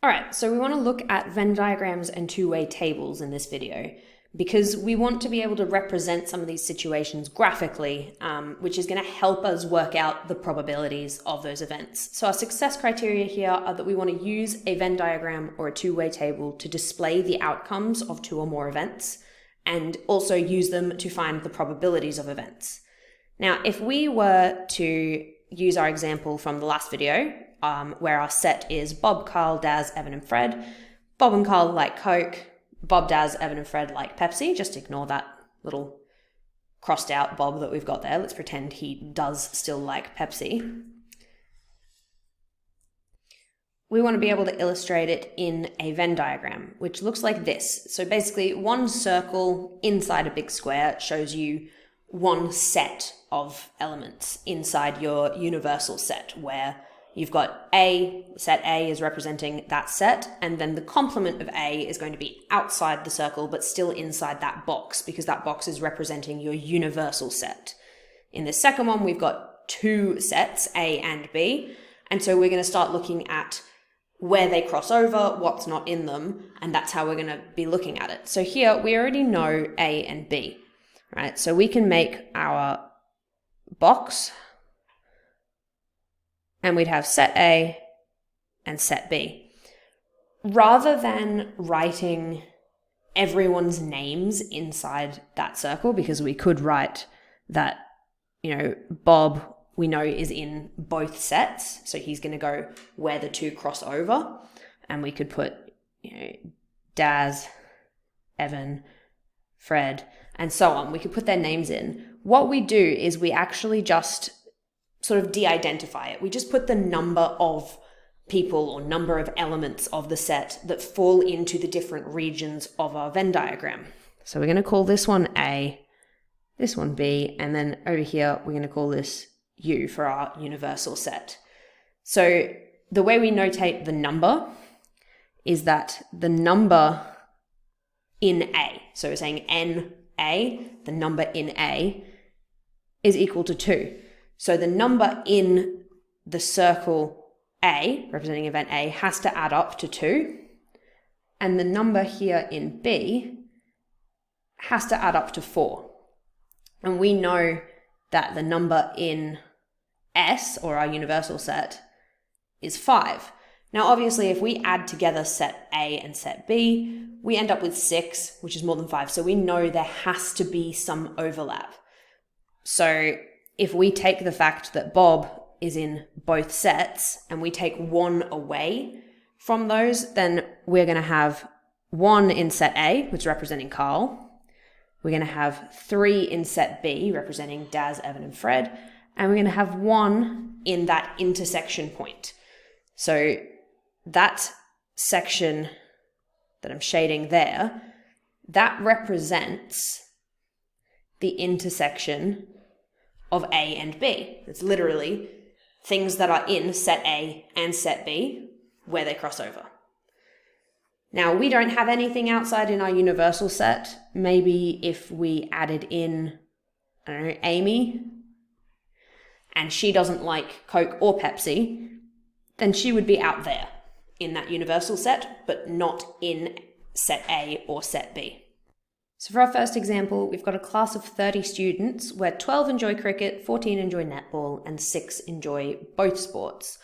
All right, so we want to look at Venn diagrams and two-way tables in this video because we want to be able to represent some of these situations graphically, which is going to help us work out the probabilities of those events. So our success criteria here are that we want to use a Venn diagram or a two-way table to display the outcomes of two or more events and also use them to find the probabilities of events. Now, if we were to use our example from the last video, where our set is Bob, Carl, Daz, Evan, and Fred. Bob and Carl like Coke. Bob, Daz, Evan, and Fred like Pepsi. Just ignore that little crossed out Bob that we've got there. Let's pretend he does still like Pepsi. We want to be able to illustrate it in a Venn diagram, which looks like this. So basically, one circle inside a big square shows you one set of elements inside your universal set, where you've got A, set A is representing that set, and then the complement of A is going to be outside the circle, but still inside that box, because that box is representing your universal set. In the second one, we've got two sets, A and B, and so we're going to start looking at where they cross over, what's not in them, and that's how we're going to be looking at it. So here, we already know A and B, right? So we can make our box, and we'd have set A and set B. Rather than writing everyone's names inside that circle, because we could write that, Bob, we know, is in both sets, so he's going to go where the two cross over, and we could put, Daz, Evan, Fred, and so on. We could put their names in. What we do is we actually just sort of de-identify it. We just put the number of people or number of elements of the set that fall into the different regions of our Venn diagram. So we're going to call this one A, this one B, and then over here we're going to call this U for our universal set. So the way we notate the number is that the number in A, so we're saying NA, the number in A, is equal to 2. So the number in the circle A, representing event A, has to add up to 2. And the number here in B has to add up to 4. And we know that the number in S, or our universal set, is 5. Now, obviously, if we add together set A and set B, we end up with 6, which is more than 5. So we know there has to be some overlap. So if we take the fact that Bob is in both sets and we take one away from those, then we're going to have 1 in set A, which is representing Carl. We're going to have 3 in set B, representing Daz, Evan, and Fred. And we're going to have 1 in that intersection point. So that section that I'm shading there, that represents the intersection of A and B. It's literally things that are in set A and set B where they cross over. Now, we don't have anything outside in our universal set. Maybe if we added in, Amy, and she doesn't like Coke or Pepsi, then she would be out there in that universal set, but not in set A or set B. So for our first example, we've got a class of 30 students where 12 enjoy cricket, 14 enjoy netball, and 6 enjoy both sports.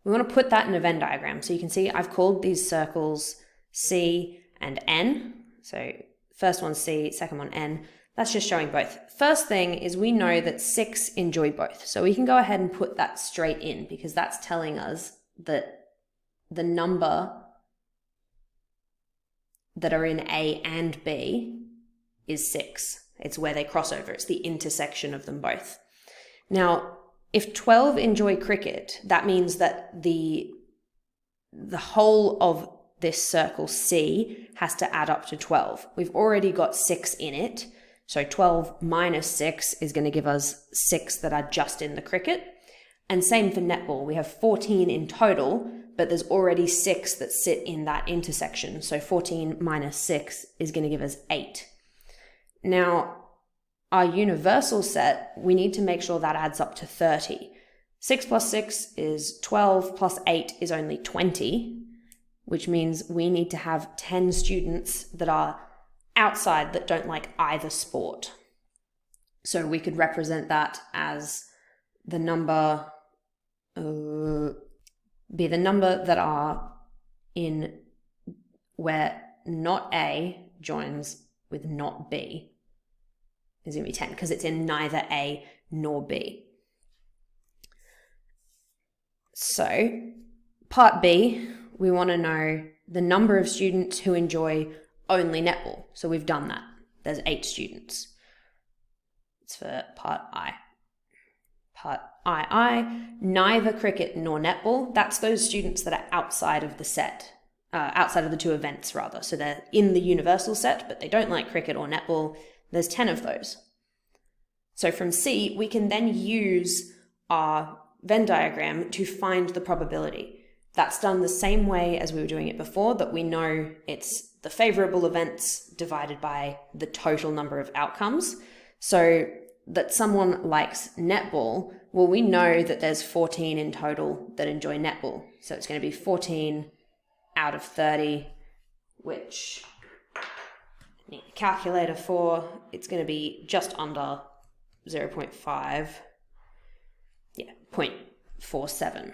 We want to put that in a Venn diagram. So you can see I've called these circles C and N. So first one C, second one N. That's just showing both. First thing is we know that 6 enjoy both. So we can go ahead and put that straight in because that's telling us that the number that are in A and B is 6. It's where they cross over. It's the intersection of them both. Now, if 12 enjoy cricket, that means that the whole of this circle C has to add up to 12. We've already got 6 in it. So 12 minus 6 is going to give us 6 that are just in the cricket. And same for netball. We have 14 in total, but there's already 6 that sit in that intersection. So 14 minus 6 is going to give us 8. Now, our universal set, we need to make sure that adds up to 30. 6 plus 6 is 12, plus 8 is only 20. which means we need to have 10 students that are outside that don't like either sport. So we could represent that as the number, be the number that are in where not A joins with not B is going to be 10 because it's in neither A nor B. So part B, we want to know the number of students who enjoy only netball. So we've done that. There's 8 students. It's for part I. Part II, neither cricket nor netball. That's those students that are outside of the set, outside of the 2 events rather. So they're in the universal set, but they don't like cricket or netball. There's 10 of those. So from C, we can then use our Venn diagram to find the probability. That's done the same way as we were doing it before, that we know it's the favorable events divided by the total number of outcomes. So that someone likes netball, well, we know that there's 14 in total that enjoy netball. So it's going to be 14 out of 30, which I need a calculator for. It's going to be just under 0.5. Yeah, 0.47.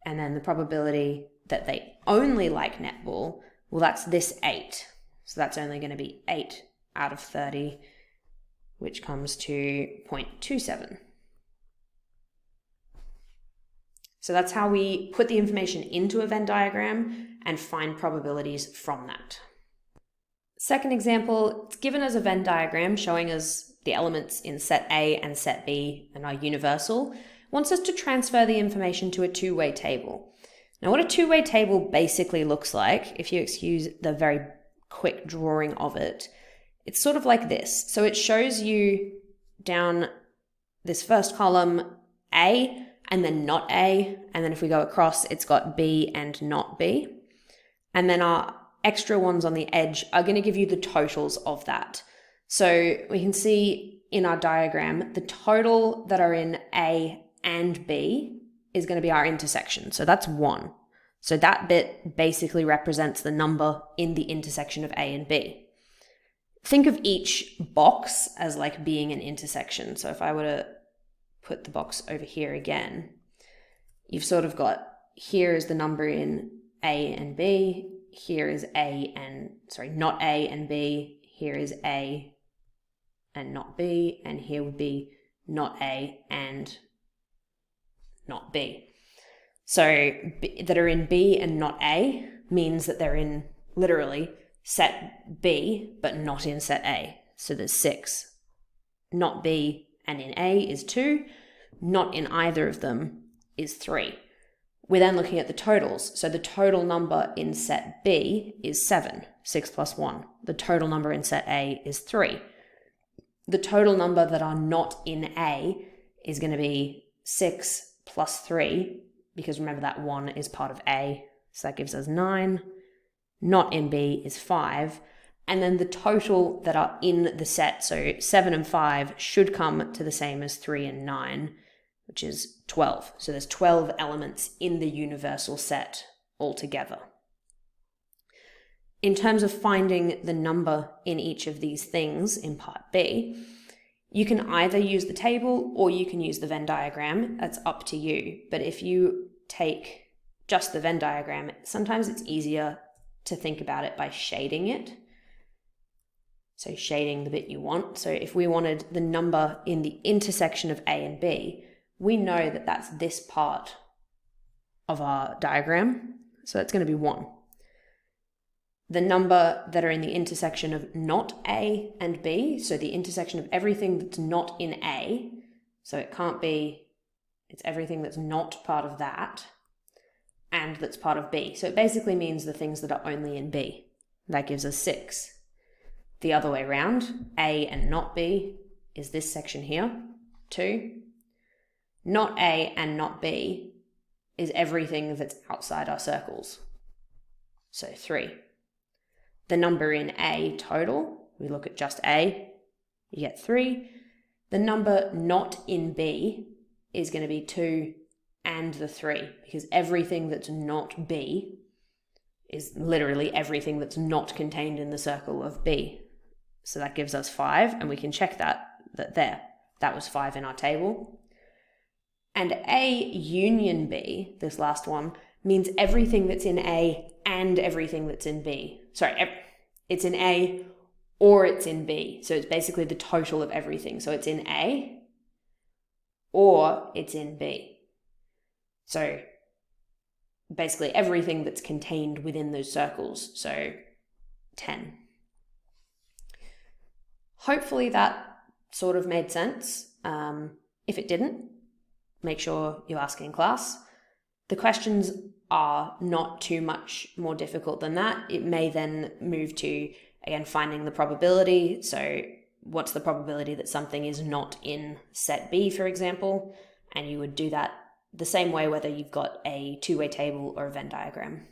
And then the probability that they only like netball, well, that's this 8. So that's only going to be 8 out of 30, which comes to 0.27. So that's how we put the information into a Venn diagram and find probabilities from that. Second example, it's given as a Venn diagram showing us the elements in set A and set B and our universal, wants us to transfer the information to a two-way table. Now, what a two-way table basically looks like, if you excuse the very quick drawing of it, it's sort of like this. So it shows you down this first column A and then not A, and then if we go across, it's got B and not B. And then our extra ones on the edge are going to give you the totals of that. So we can see in our diagram, the total that are in A and B is going to be our intersection. So that's 1. So that bit basically represents the number in the intersection of A and B. Think of each box as like being an intersection. So if I were to put the box over here again, you've sort of got, here is the number in A and B, here is not A and B, here is A and not B, and here would be not A and not B. So that are in B and not A means that they're in literally set B, but not in set A. So there's 6. Not B and in A is 2. Not in either of them is 3. We're then looking at the totals. So the total number in set B is 7, 6 plus 1. The total number in set A is 3. The total number that are not in A is going to be 6 plus 3, because remember that 1 is part of A, so that gives us 9. Not in B is 5. And then the total that are in the set, so 7 and 5, should come to the same as 3 and 9, which is 12. So there's 12 elements in the universal set altogether. In terms of finding the number in each of these things in part B, you can either use the table or you can use the Venn diagram. That's up to you. But if you take just the Venn diagram, sometimes it's easier to think about it by shading it. So shading the bit you want. So if we wanted the number in the intersection of A and B, we know that that's this part of our diagram. So that's going to be 1. The number that are in the intersection of not A and B, so the intersection of everything that's not in A, so it can't be, it's everything that's not part of that, and that's part of B. So it basically means the things that are only in B. That gives us 6. The other way around, A and not B is this section here, 2. Not A and not B is everything that's outside our circles, so 3. The number in A total, we look at just A, you get 3. The number not in B is going to be 2 and the 3, because everything that's not B is literally everything that's not contained in the circle of B. So that gives us 5, and we can check that that was 5 in our table. And A union B, this last one, means everything that's in A and everything that's in B. Sorry, it's in A or it's in B. So it's basically the total of everything. So it's in A or it's in B. So basically everything that's contained within those circles. So 10. Hopefully that sort of made sense. If it didn't, make sure you ask in class. The questions are not too much more difficult than that. It may then move to, again, finding the probability. So what's the probability that something is not in set B, for example? And you would do that the same way whether you've got a two-way table or a Venn diagram.